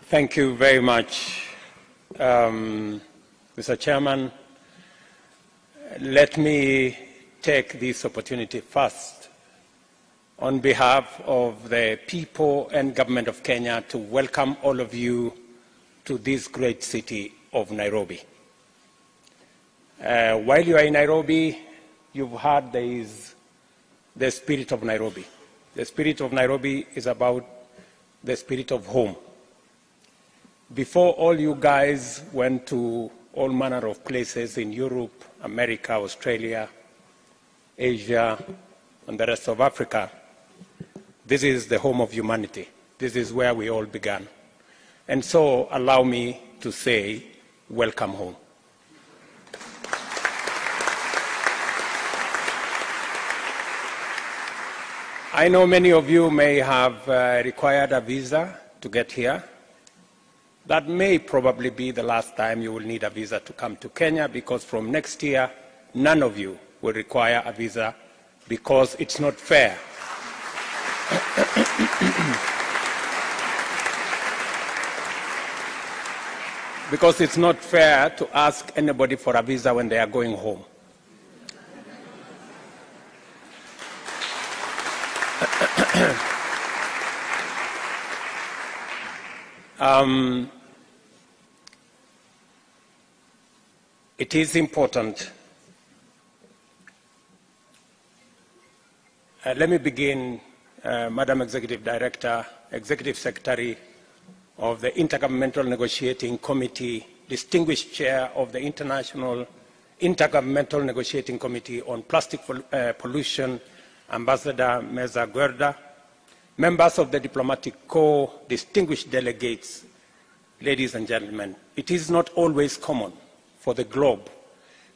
Thank you very much, Mr. Chairman. Let me take this opportunity first on behalf of the people and government of Kenya to welcome all of you to this great city of Nairobi. While you are in Nairobi, you've heard there is the spirit of Nairobi. The spirit of Nairobi is about the spirit of home. Before all you guys went to all manner of places in Europe, America, Australia, Asia, and the rest of Africa, this is the home of humanity. This is where we all began. And so allow me to say, welcome home. I know many of you may have required a visa to get here. That may probably be the last time you will need a visa to come to Kenya, because from next year, none of you will require a visa because it's not fair. Because it's not fair to ask anybody for a visa when they are going home. It is important. Let me begin, Madam Executive Director, Executive Secretary of the Intergovernmental Negotiating Committee, distinguished chair of the International Intergovernmental Negotiating Committee on Plastic Pollution, Ambassador Meza Guerda, members of the Diplomatic Corps, distinguished delegates, ladies and gentlemen, it is not always common for the globe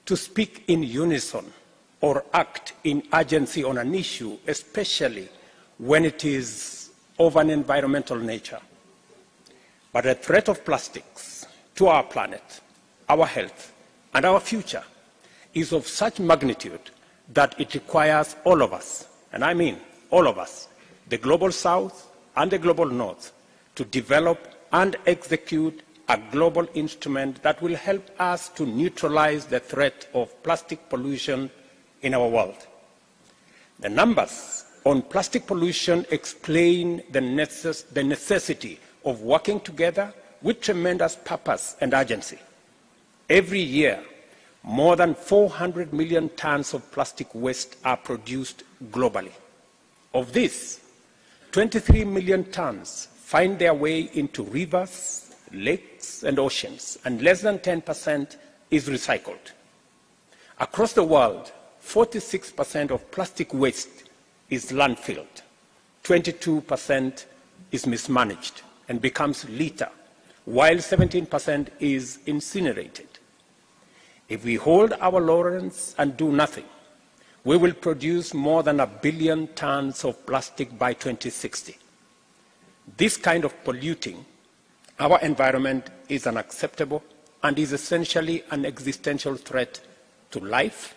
to speak in unison or act in urgency on an issue, especially when it is of an environmental nature. But the threat of plastics to our planet, our health, and our future is of such magnitude that it requires all of us, and I mean all of us, the global south and the global north, to develop and execute a global instrument that will help us to neutralize the threat of plastic pollution in our world. The numbers on plastic pollution explain the necessity of working together with tremendous purpose and urgency. Every year, more than 400 million tons of plastic waste are produced globally. Of this, 23 million tons find their way into rivers, lakes, and oceans, and less than 10% is recycled. Across the world, 46% of plastic waste is landfilled, 22% is mismanaged and becomes litter, while 17% is incinerated. If we hold our laurels and do nothing, we will produce more than 1 billion tons of plastic by 2060. This kind of polluting our environment is unacceptable and is essentially an existential threat to life.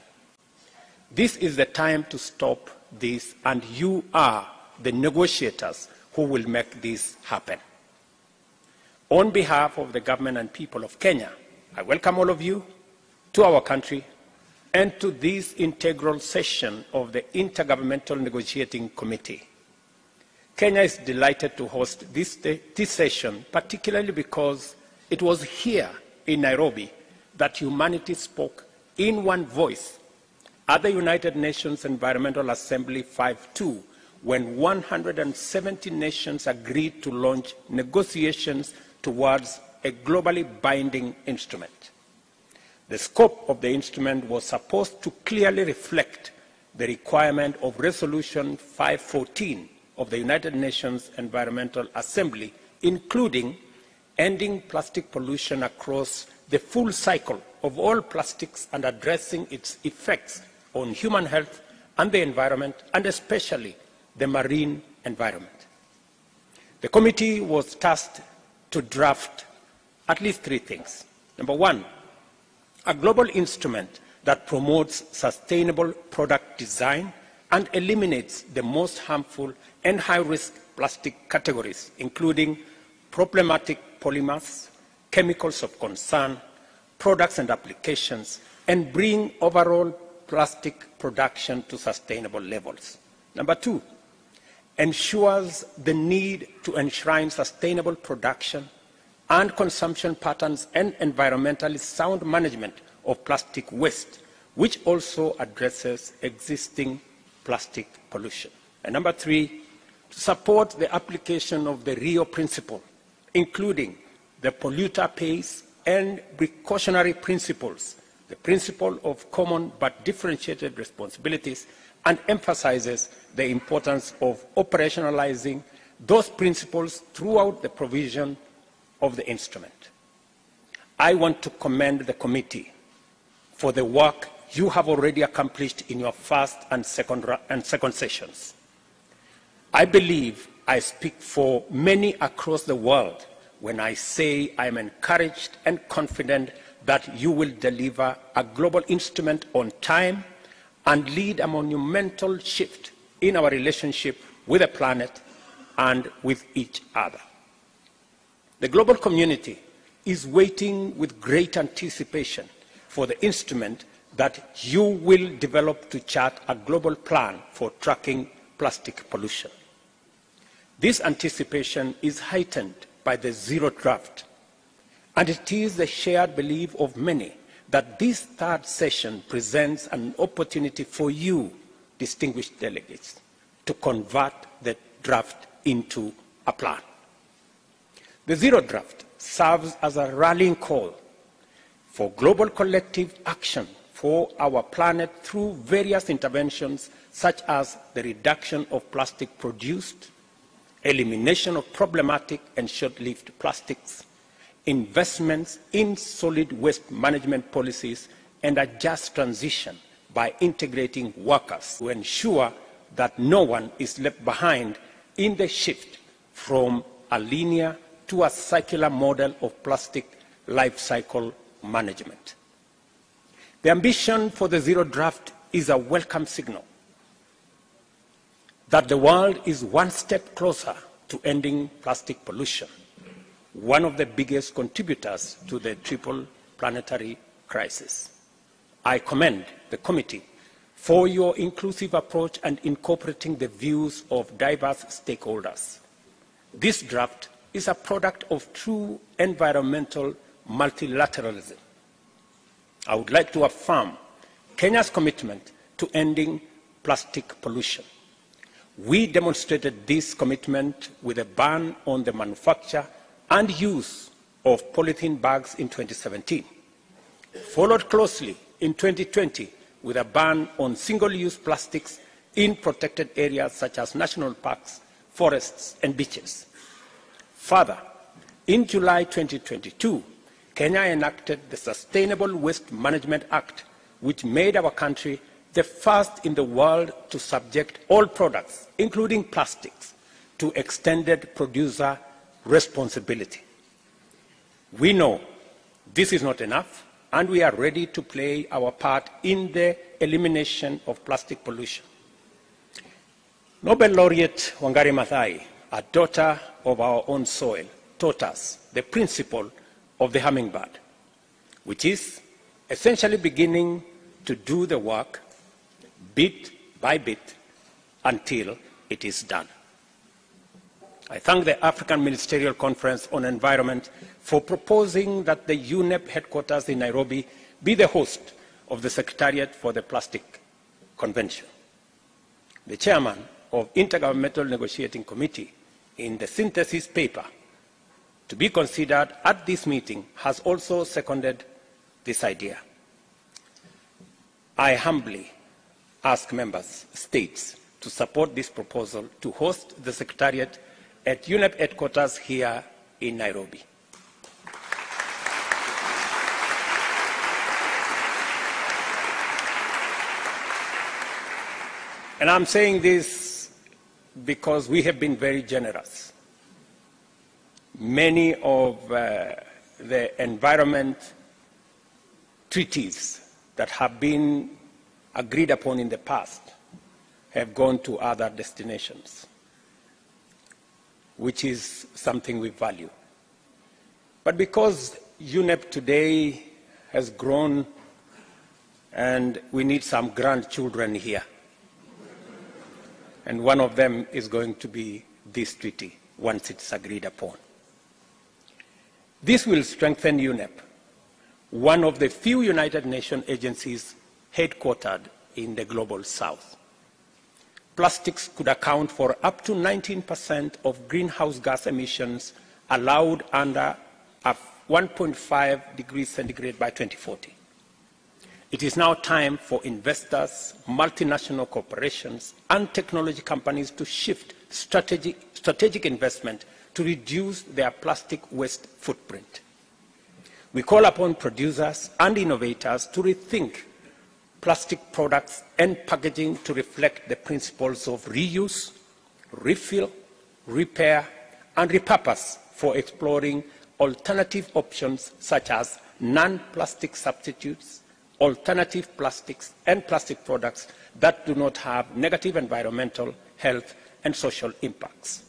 This is the time to stop this, and you are the negotiators who will make this happen. On behalf of the government and people of Kenya, I welcome all of you to our country and to this integral session of the Intergovernmental Negotiating Committee. Kenya is delighted to host this session, particularly because it was here in Nairobi that humanity spoke in one voice at the United Nations Environmental Assembly 5.2, when 170 nations agreed to launch negotiations towards a globally binding instrument. The scope of the instrument was supposed to clearly reflect the requirement of Resolution 514 of the United Nations Environmental Assembly, including ending plastic pollution across the full cycle of all plastics and addressing its effects on human health and the environment, and especially the marine environment. The committee was tasked to draft at least 3 things. Number 1, a global instrument that promotes sustainable product design and eliminates the most harmful and high-risk plastic categories, including problematic polymers, chemicals of concern, products and applications, and bring overall plastic production to sustainable levels. Number two, ensures the need to enshrine sustainable production and consumption patterns and environmentally sound management of plastic waste, which also addresses existing plastic pollution. And number three, to support the application of the Rio principle, including the polluter pays and precautionary principles, the principle of common but differentiated responsibilities, and emphasizes the importance of operationalizing those principles throughout the provision of the instrument. I want to commend the committee for the work you have already accomplished in your first and second sessions. I believe I speak for many across the world when I say I am encouraged and confident that you will deliver a global instrument on time and lead a monumental shift in our relationship with the planet and with each other. The global community is waiting with great anticipation for the instrument that you will develop to chart a global plan for tracking plastic pollution. This anticipation is heightened by the zero draft, and it is the shared belief of many that this third session presents an opportunity for you, distinguished delegates, to convert the draft into a plan. The zero draft serves as a rallying call for global collective action for our planet through various interventions such as the reduction of plastic produced, elimination of problematic and short-lived plastics, investments in solid waste management policies, and a just transition by integrating workers to ensure that no one is left behind in the shift from a linear to a circular model of plastic life cycle management. The ambition for the zero draft is a welcome signal that the world is one step closer to ending plastic pollution, one of the biggest contributors to the triple planetary crisis. I commend the committee for your inclusive approach and incorporating the views of diverse stakeholders. This draft is a product of true environmental multilateralism. I would like to affirm Kenya's commitment to ending plastic pollution. We demonstrated this commitment with a ban on the manufacture and use of polythene bags in 2017, followed closely in 2020 with a ban on single-use plastics in protected areas such as national parks, forests, and beaches. Further, in July 2022, Kenya enacted the Sustainable Waste Management Act, which made our country the first in the world to subject all products, including plastics, to extended producer responsibility. We know this is not enough, and we are ready to play our part in the elimination of plastic pollution. Nobel laureate Wangari Maathai, a daughter of our own soil, taught us the principle of the hummingbird, which is essentially beginning to do the work bit by bit until it is done. I thank the African Ministerial Conference on Environment for proposing that the UNEP headquarters in Nairobi be the host of the Secretariat for the Plastic Convention. The chairman of Intergovernmental Negotiating Committee in the synthesis paper to be considered at this meeting has also seconded this idea. I humbly ask members, states, to support this proposal to host the Secretariat at UNEP headquarters here in Nairobi. And I'm saying this because we have been very generous. Many of the environment treaties that have been agreed upon in the past have gone to other destinations, which is something we value. But because UNEP today has grown and we need some grandchildren here, and one of them is going to be this treaty once it's agreed upon. This will strengthen UNEP, one of the few United Nations agencies headquartered in the global south. Plastics could account for up to 19% of greenhouse gas emissions allowed under a 1.5 degrees centigrade by 2040. It is now time for investors, multinational corporations, and technology companies to shift strategic investment to reduce their plastic waste footprint. We call upon producers and innovators to rethink plastic products and packaging to reflect the principles of reuse, refill, repair, and repurpose for exploring alternative options such as non-plastic substitutes, alternative plastics, and plastic products that do not have negative environmental, health, and social impacts.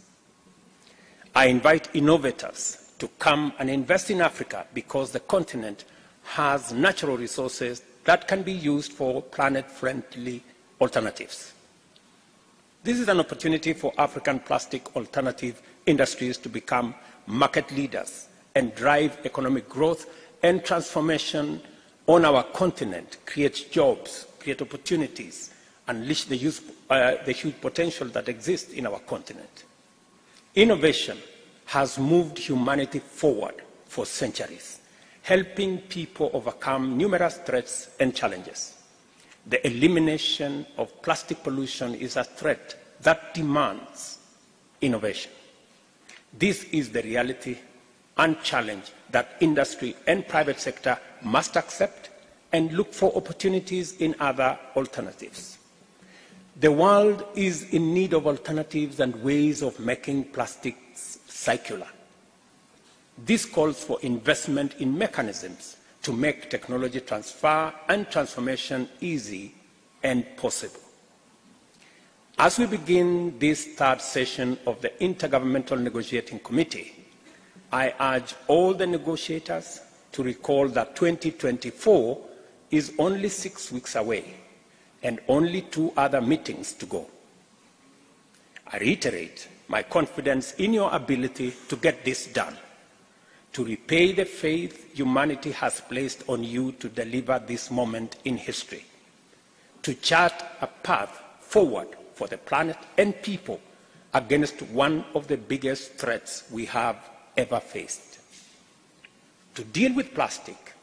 I invite innovators to come and invest in Africa because the continent has natural resources that can be used for planet-friendly alternatives. This is an opportunity for African plastic alternative industries to become market leaders and drive economic growth and transformation on our continent, create jobs, create opportunities, unleash the huge potential that exists in our continent. Innovation has moved humanity forward for centuries, helping people overcome numerous threats and challenges. The elimination of plastic pollution is a threat that demands innovation. This is the reality and challenge that industry and private sector must accept and look for opportunities in other alternatives. The world is in need of alternatives and ways of making plastics circular. This calls for investment in mechanisms to make technology transfer and transformation easy and possible. As we begin this third session of the Intergovernmental Negotiating Committee, I urge all the negotiators to recall that 2024 is only 6 weeks away and only 2 other meetings to go. I reiterate my confidence in your ability to get this done, to repay the faith humanity has placed on you to deliver this moment in history, to chart a path forward for the planet and people against one of the biggest threats we have ever faced. To deal with plastic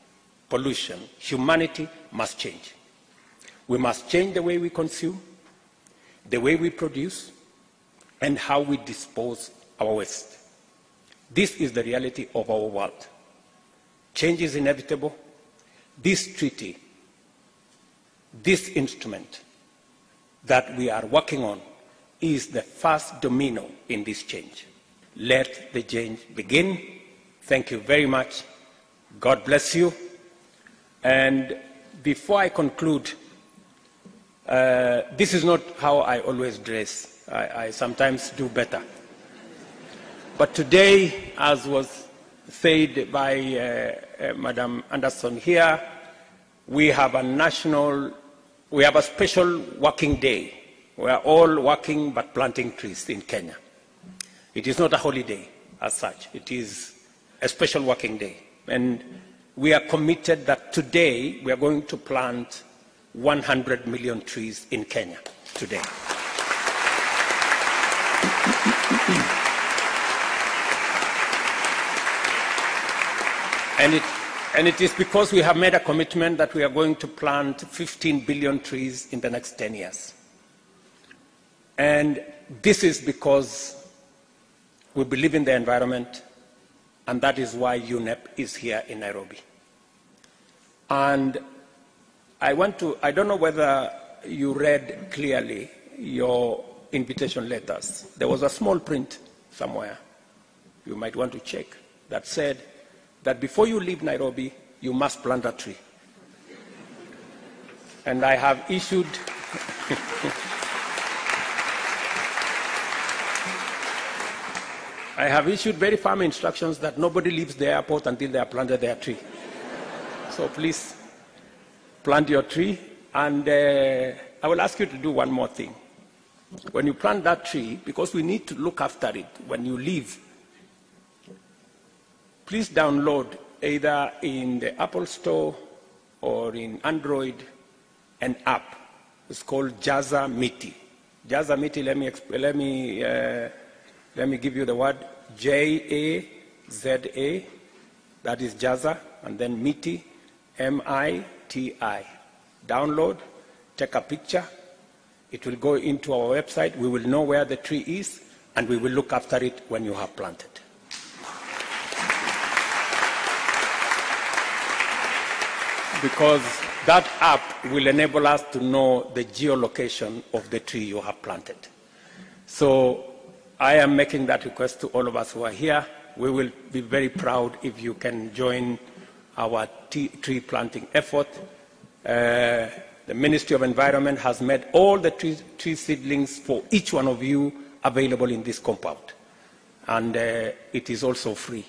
pollution, humanity must change. We must change the way we consume, the way we produce, and how we dispose our waste. This is the reality of our world. Change is inevitable. This treaty, this instrument that we are working on is the first domino in this change. Let the change begin. Thank you very much. God bless you. And before I conclude, this is not how I always dress. I sometimes do better. But today, as was said by Madam Anderson here, we have a special working day. We are all working but planting trees in Kenya. It is not a holiday as such. It is a special working day. And we are committed that today we are going to plant 100 million trees in Kenya today. And it is because we have made a commitment that we are going to plant 15 billion trees in the next 10 years. And this is because we believe in the environment, and that is why UNEP is here in Nairobi. And I don't know whether you read clearly your invitation letters. There was a small print somewhere, you might want to check, that said that before you leave Nairobi, you must plant a tree. And I have issued I have issued very firm instructions that nobody leaves the airport until they have planted their tree. So please plant your tree. And I will ask you to do one more thing. When you plant that tree, because we need to look after it when you leave, please download either in the Apple Store or in Android an app. It's called Jaza Miti. Jaza Miti, let me give you the word, J-A-Z-A, that is Jaza, and then Miti, M-I-T-I. Download, take a picture, it will go into our website, we will know where the tree is, and we will look after it when you have planted. Because that app will enable us to know the geolocation of the tree you have planted. So I am making that request to all of us who are here. We will be very proud if you can join our tree planting effort. The Ministry of Environment has made all the tree seedlings for each one of you available in this compound. And it is also free.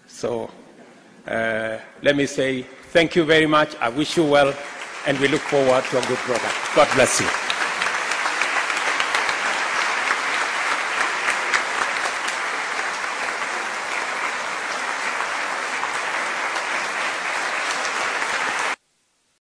So let me say thank you very much. I wish you well, and we look forward to a good product. God bless you.